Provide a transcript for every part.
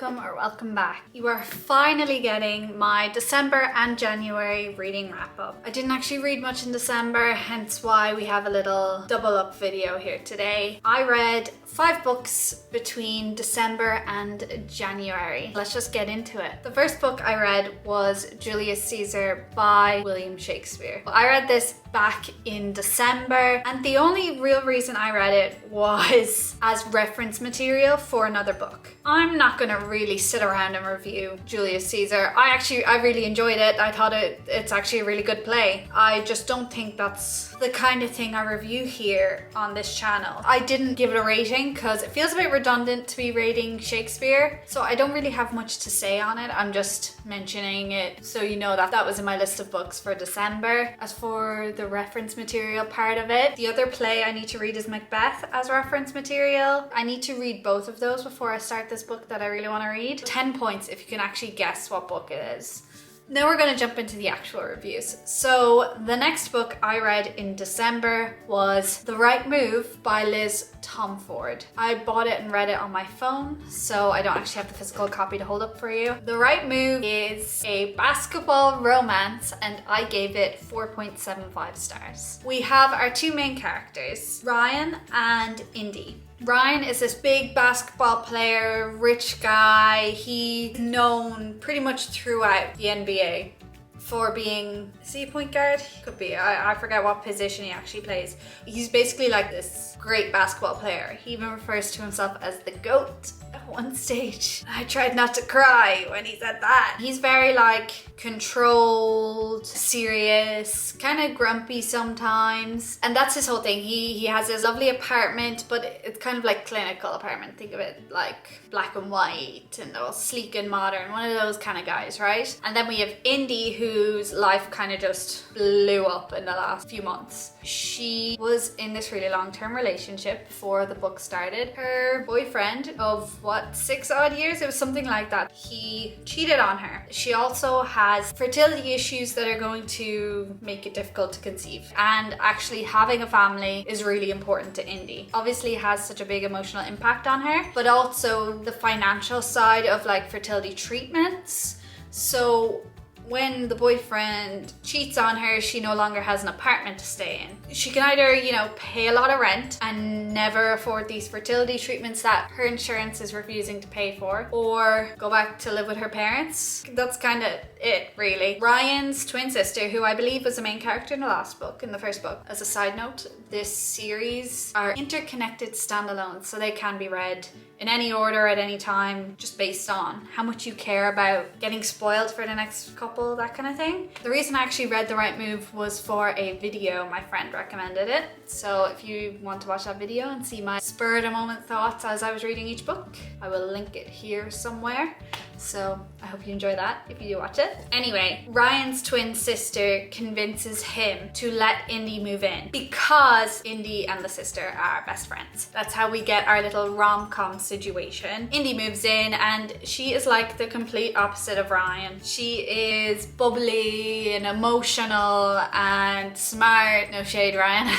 welcome back. You are finally getting my December and January reading wrap up. I didn't actually read much in December, hence why we have a little double up video here today. I read 5 books between December and January. Let's just get into it. The first book I read was Julius Caesar by William Shakespeare. I read this back in December, and the only real reason I read it was as reference material for another book. I'm not gonna really sit around and review Julius Caesar. I really enjoyed it. I thought it's actually a really good play. I just don't think that's the kind of thing I review here on this channel. I didn't give it a rating because it feels a bit redundant to be rating Shakespeare, so I don't really have much to say on it. I'm just mentioning it so you know that was in my list of books for December. As for the reference material part of it, the other play I need to read is Macbeth as reference material. I need to read both of those before I start this book that I really want to read. 10 points if you can actually guess what book it is. Now we're going to jump into the actual reviews. So the next book I read in December was The Right Move by Liz Tomforde. I bought it and read it on my phone, so I don't actually have the physical copy to hold up for you. The Right Move is a basketball romance, and I gave it 4.75 stars. We have our two main characters, Ryan and Indy. Ryan is this big basketball player, rich guy. He's known pretty much throughout the NBA for being, is he a point guard? He could be, I forget what position he actually plays. He's basically like this great basketball player. He even refers to himself as the GOAT at one stage. I tried not to cry when he said that. He's very like controlled, serious, kind of grumpy sometimes. And that's his whole thing. He has his lovely apartment, but it's kind of like clinical apartment. Think of it like black and white and all sleek and modern. One of those kind of guys, right? And then we have Indy, whose life kind of just blew up in the last few months. She was in this really long-term relationship before the book started. Her boyfriend of 6 odd years, it was something like that, he cheated on her. She also has fertility issues that are going to make it difficult to conceive, and actually having a family is really important to Indy. Obviously it has such a big emotional impact on her, but also the financial side of like fertility treatments. So when the boyfriend cheats on her, she no longer has an apartment to stay in. She can either, pay a lot of rent and never afford these fertility treatments that her insurance is refusing to pay for, or go back to live with her parents. That's kind of it, really. Ryan's twin sister, who I believe was the main character in the first book. As a side note, this series are interconnected standalones, so they can be read in any order at any time, just based on how much you care about getting spoiled for the next couple, that kind of thing. The reason I actually read The Right Move was for a video. My friend recommended it. So if you want to watch that video and see my spur of the moment thoughts as I was reading each book, I will link it here somewhere. So I hope you enjoy that if you do watch it. Anyway, Ryan's twin sister convinces him to let Indy move in because Indy and the sister are best friends. That's how we get our little rom-com situation. Indy moves in and she is like the complete opposite of Ryan. She is bubbly and emotional and smart, no shade Ryan,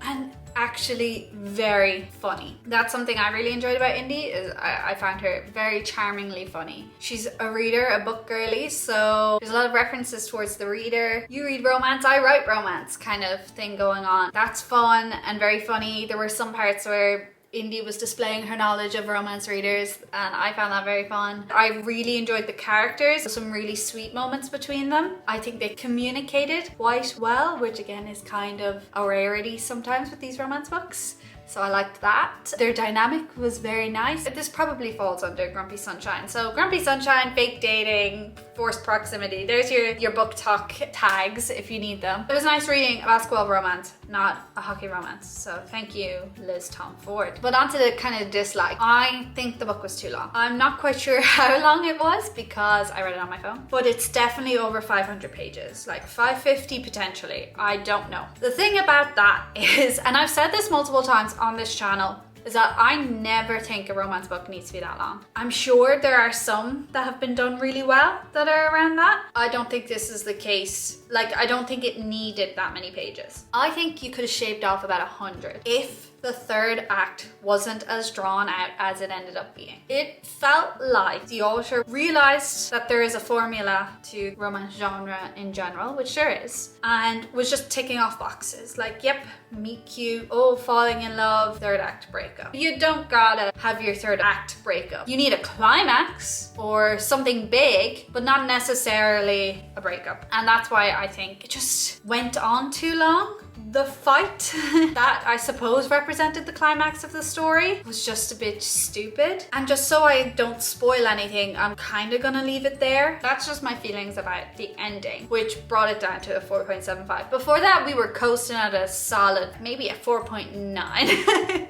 and actually very funny. That's something I really enjoyed about Indy, is I found her very charmingly funny. She's a reader, a book girly, so there's a lot of references towards the reader. You read romance, I write romance kind of thing going on. That's fun and very funny. There were some parts where Indy was displaying her knowledge of romance readers, and I found that very fun. I really enjoyed the characters, some really sweet moments between them. I think they communicated quite well, which again is kind of a rarity sometimes with these romance books. So I liked that. Their dynamic was very nice. This probably falls under Grumpy Sunshine. So Grumpy Sunshine, fake dating, forced proximity. There's your book talk tags if you need them. It was nice reading a basketball romance, not a hockey romance. So thank you, Liz Tomforde. But on to the kind of dislike. I think the book was too long. I'm not quite sure how long it was because I read it on my phone, but it's definitely over 500 pages, like 550 potentially. I don't know. The thing about that is, and I've said this multiple times on this channel, is that I never think a romance book needs to be that long. I'm sure there are some that have been done really well that are around that. I don't think this is the case. Like, I don't think it needed that many pages. I think you could have shaved off about 100 if the third act wasn't as drawn out as it ended up being. It felt like the author realized that there is a formula to romance genre in general, which there is, and was just ticking off boxes like, yep, meet cute, oh, falling in love, third act breakup. You don't gotta have your third act breakup. You need a climax or something big, but not necessarily a breakup. And that's why I think it just went on too long. The fight that I suppose represented the climax of the story was just a bit stupid. And just so I don't spoil anything, I'm kind of gonna leave it there. That's just my feelings about the ending, which brought it down to a 4.75. Before that, we were coasting at a solid, maybe a 4.9.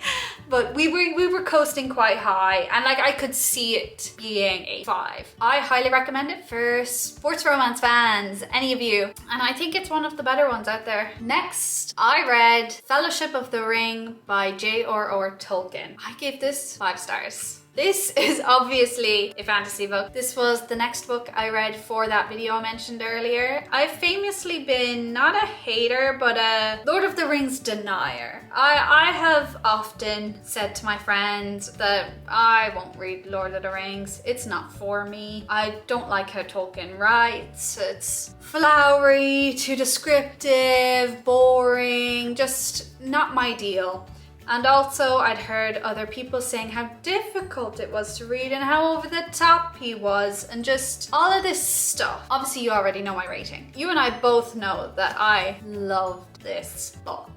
But we were coasting quite high, and like I could see it being a 5. I highly recommend it for sports romance fans, any of you. And I think it's one of the better ones out there. Next, I read Fellowship of the Ring by J.R.R. Tolkien. I gave this 5 stars. This is obviously a fantasy book. This was the next book I read for that video I mentioned earlier. I've famously been not a hater, but a Lord of the Rings denier. I have often said to my friends that I won't read Lord of the Rings. It's not for me. I don't like how Tolkien writes. It's flowery, too descriptive, boring, just not my deal. And also I'd heard other people saying how difficult it was to read and how over the top he was and just all of this stuff. Obviously you already know my rating. You and I both know that I loved this book.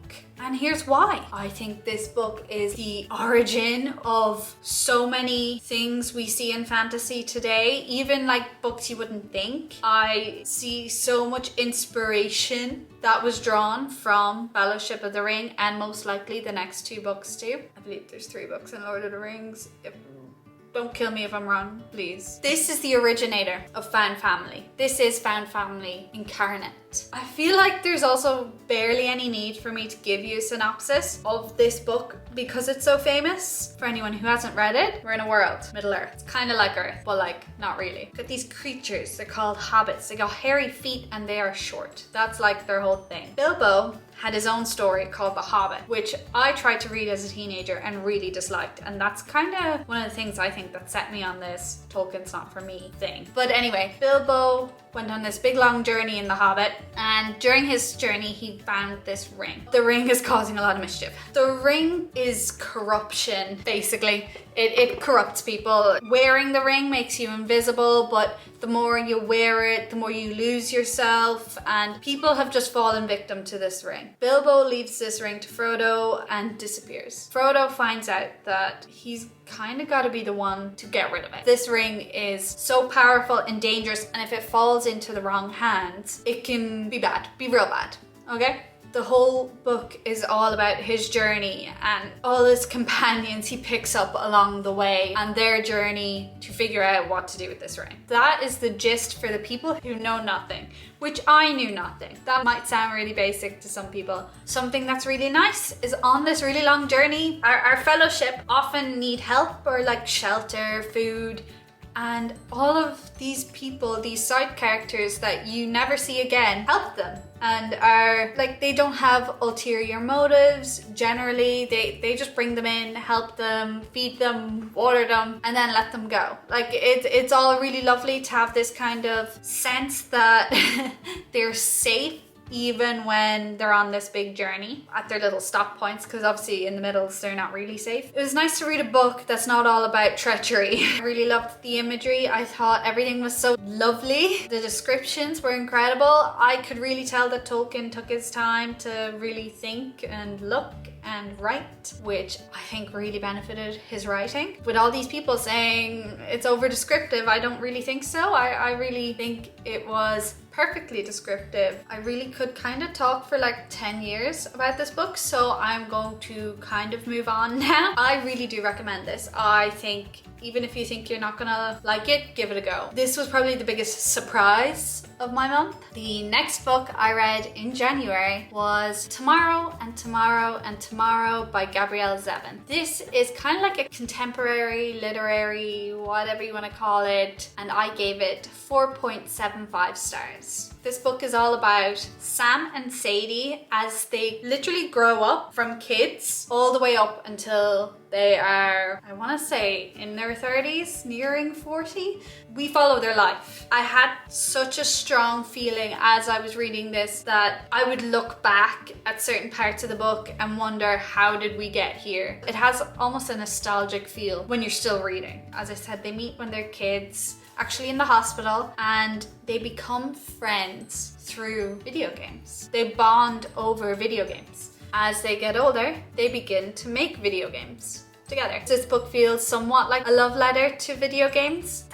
And here's why. I think this book is the origin of so many things we see in fantasy today, even like books you wouldn't think. I see so much inspiration that was drawn from Fellowship of the Ring, and most likely the next 2 books too. I believe there's 3 books in Lord of the Rings. Don't kill me if I'm wrong, please. This is the originator of found family. This is found family incarnate. I feel like there's also barely any need for me to give you a synopsis of this book because it's so famous. For anyone who hasn't read it, we're in a world, Middle Earth. It's kind of like Earth, but like not really. Got these creatures, they're called hobbits. They got hairy feet and they are short. That's like their whole thing. Bilbo had his own story called The Hobbit, which I tried to read as a teenager and really disliked. And that's kind of one of the things I think that set me on this Tolkien's not for me thing. But anyway, Bilbo went on this big long journey in The Hobbit, and during his journey he found this ring. The ring is causing a lot of mischief. The ring is corruption, basically. It corrupts people. Wearing the ring makes you invisible, but the more you wear it, the more you lose yourself, and people have just fallen victim to this ring. Bilbo leaves this ring to Frodo and disappears. Frodo finds out that he's kind of got to be the one to get rid of it. This ring is so powerful and dangerous, and if it falls into the wrong hands, it can be bad, be real bad, okay? The whole book is all about his journey and all his companions he picks up along the way and their journey to figure out what to do with this ring. That is the gist for the people who know nothing, which I knew nothing. That might sound really basic to some people. Something that's really nice is on this really long journey, our fellowship often need help or like shelter, food, and all of these people, these side characters that you never see again, help them and are like, they don't have ulterior motives. Generally, they just bring them in, help them, feed them, water them, and then let them go. Like it's all really lovely to have this kind of sense that they're safe even when they're on this big journey at their little stop points, because obviously in the middles they're not really safe. It was nice to read a book that's not all about treachery. I really loved the imagery. I thought everything was so lovely. The descriptions were incredible. I could really tell that Tolkien took his time to really think and look and write, which I think really benefited his writing. With all these people saying it's over descriptive, I don't really think so. I really think it was perfectly descriptive. I really could kind of talk for like 10 years about this book, so I'm going to kind of move on now. I really do recommend this. I think even if you think you're not gonna like it, give it a go. This was probably the biggest surprise of my month. The next book I read in January was Tomorrow and Tomorrow and Tomorrow by Gabrielle Zevin. This is kind of like a contemporary, literary, whatever you want to call it, and I gave it 4.75 stars. This book is all about Sam and Sadie as they literally grow up from kids all the way up until they are, I want to say, in their 30s, nearing 40. We follow their life. I had such a strong feeling as I was reading this that I would look back at certain parts of the book and wonder, how did we get here? It has almost a nostalgic feel when you're still reading. As I said, they meet when they're kids, actually in the hospital, and they become friends through video games. They bond over video games. As they get older, they begin to make video games together. This book feels somewhat like a love letter to video games.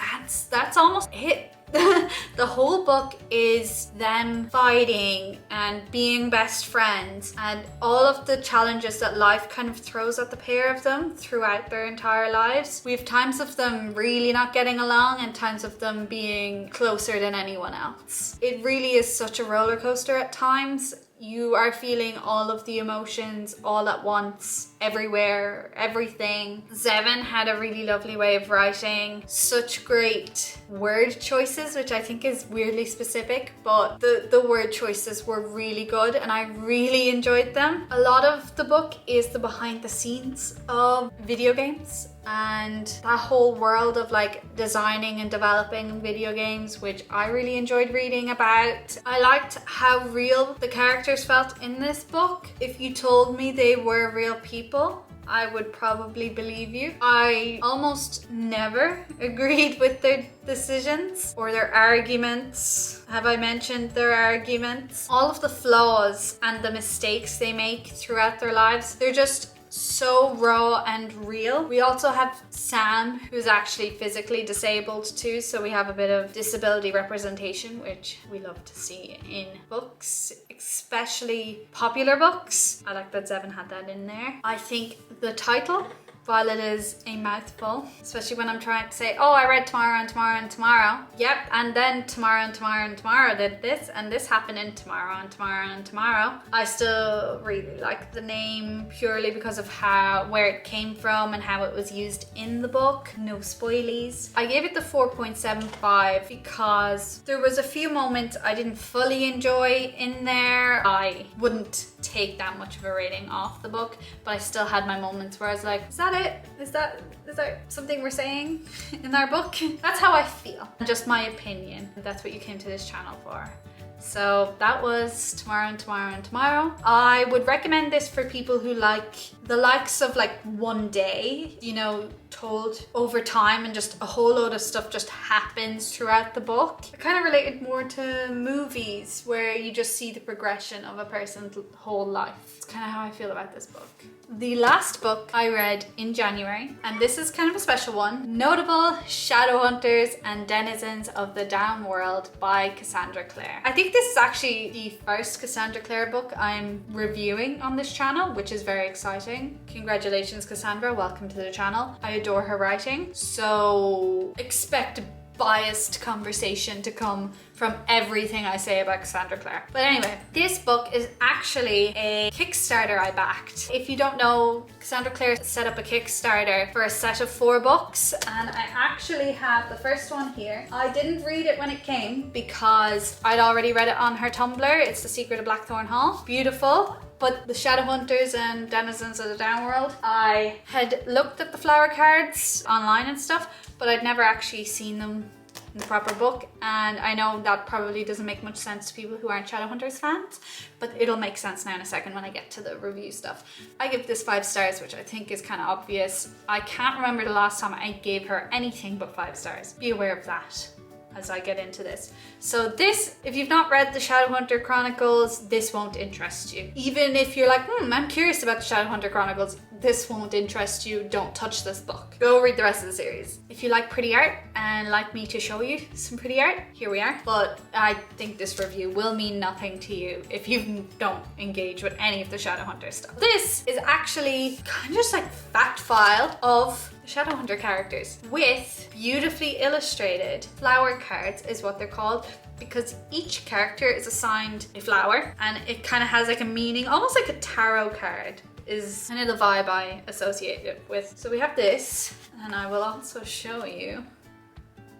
That's almost it. The whole book is them fighting and being best friends and all of the challenges that life kind of throws at the pair of them throughout their entire lives. We have times of them really not getting along and times of them being closer than anyone else. It really is such a roller coaster at times. You are feeling all of the emotions all at once, everywhere, everything. Zevin had a really lovely way of writing, such great word choices, which I think is weirdly specific, but the word choices were really good and I really enjoyed them. A lot of the book is the behind the scenes of video games and that whole world of like designing and developing video games, which I really enjoyed reading about. I liked how real the characters felt in this book. If you told me they were real people, I would probably believe you. I almost never agreed with their decisions or their arguments. Have I mentioned their arguments? All of the flaws and the mistakes they make throughout their lives, they're just so raw and real. We also have Sam, who's actually physically disabled too, so we have a bit of disability representation, which we love to see in books, especially popular books. I like that Zevin had that in there. I think the title, while it is a mouthful, especially when I'm trying to say, oh, I read tomorrow and tomorrow and tomorrow. Yep, and then tomorrow and tomorrow and tomorrow did this, and this happened in tomorrow and tomorrow and tomorrow. I still really like the name purely because of where it came from and how it was used in the book. No spoilies. I gave it the 4.75 because there was a few moments I didn't fully enjoy in there. I wouldn't take that much of a rating off the book, but I still had my moments where I was like, is that it? Is that something we're saying in our book? That's how I feel. Just my opinion. That's what you came to this channel for. So that was Tomorrow and Tomorrow and Tomorrow. I would recommend this for people who like the likes of like one day, you know, told over time and just a whole load of stuff just happens throughout the book. I kind of related more to movies where you just see the progression of a person's whole life. It's kind of how I feel about this book. The last book I read in January, and this is kind of a special one, Notable Shadowhunters and Denizens of the Downworld by Cassandra Clare. I think this is actually the first Cassandra Clare book I'm reviewing on this channel, which is very exciting. Congratulations, Cassandra, welcome to the channel. I adore her writing, so expect a biased conversation to come from everything I say about Cassandra Clare. But anyway, this book is actually a Kickstarter I backed. If you don't know, Cassandra Clare set up a Kickstarter for a set of 4 books, and I actually have the first one here. I didn't read it when it came because I'd already read it on her Tumblr. It's The Secret of Blackthorn Hall. Beautiful. But the Shadowhunters and Denizens of the Downworld, I had looked at the flower cards online and stuff, but I'd never actually seen them in the proper book, and I know that probably doesn't make much sense to people who aren't Shadowhunters fans, but it'll make sense now in a second when I get to the review stuff. I give this 5 stars, which I think is kind of obvious. I can't remember the last time I gave her anything but 5 stars. Be aware of that as I get into this. So this, if you've not read the Shadowhunter Chronicles, this won't interest you. Even if you're like, I'm curious about the Shadowhunter Chronicles, this won't interest you. Don't touch this book. Go read the rest of the series. If you like pretty art and like me to show you some pretty art, here we are. But I think this review will mean nothing to you if you don't engage with any of the Shadowhunter stuff. This is actually kind of just like fact file of Shadowhunter characters with beautifully illustrated flower cards is what they're called, because each character is assigned a flower and it kind of has like a meaning, almost like a tarot card is kind of the vibe I associate it with. So we have this, and I will also show you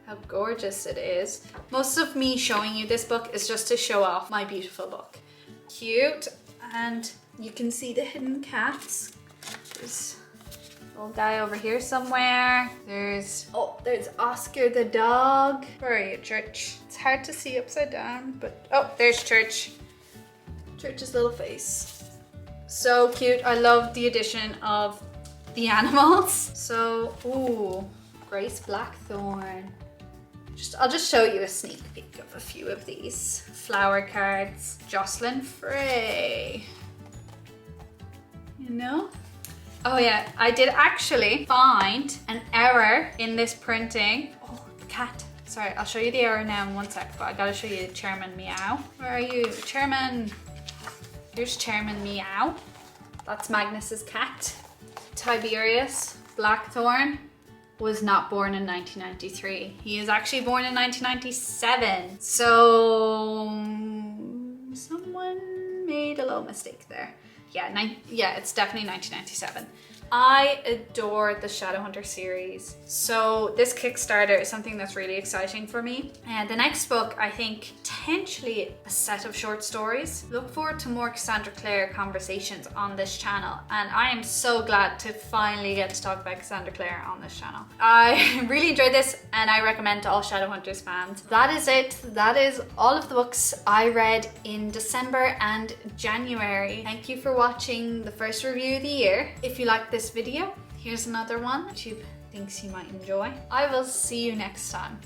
how gorgeous it is. Most of me showing you this book is just to show off my beautiful book. Cute, and you can see the hidden cats. There's a little guy over here somewhere. There's Oscar the dog. Where are you, Church? It's hard to see upside down, but oh, there's Church. Church's little face. So cute. I love the addition of the animals. So, ooh, Grace Blackthorn. I'll just show you a sneak peek of a few of these flower cards. Jocelyn Frey. You know? Oh yeah, I did actually find an error in this printing. Oh, the cat. Sorry, I'll show you the error now in 1 sec, but I gotta show you Chairman Meow. Where are you? Chairman. Here's Chairman Meow. That's Magnus's cat. Tiberius Blackthorn was not born in 1993. He is actually born in 1997. So someone made a little mistake there. Yeah, it's definitely 1997. I adore the Shadowhunters series. So this Kickstarter is something that's really exciting for me. And the next book, I think, potentially a set of short stories. Look forward to more Cassandra Clare conversations on this channel. And I am so glad to finally get to talk about Cassandra Clare on this channel. I really enjoyed this and I recommend to all Shadowhunters fans. That is it. That is all of the books I read in December and January. Thank you for watching the first review of the year. If you like this video, here's another one YouTube thinks you might enjoy. I will see you next time.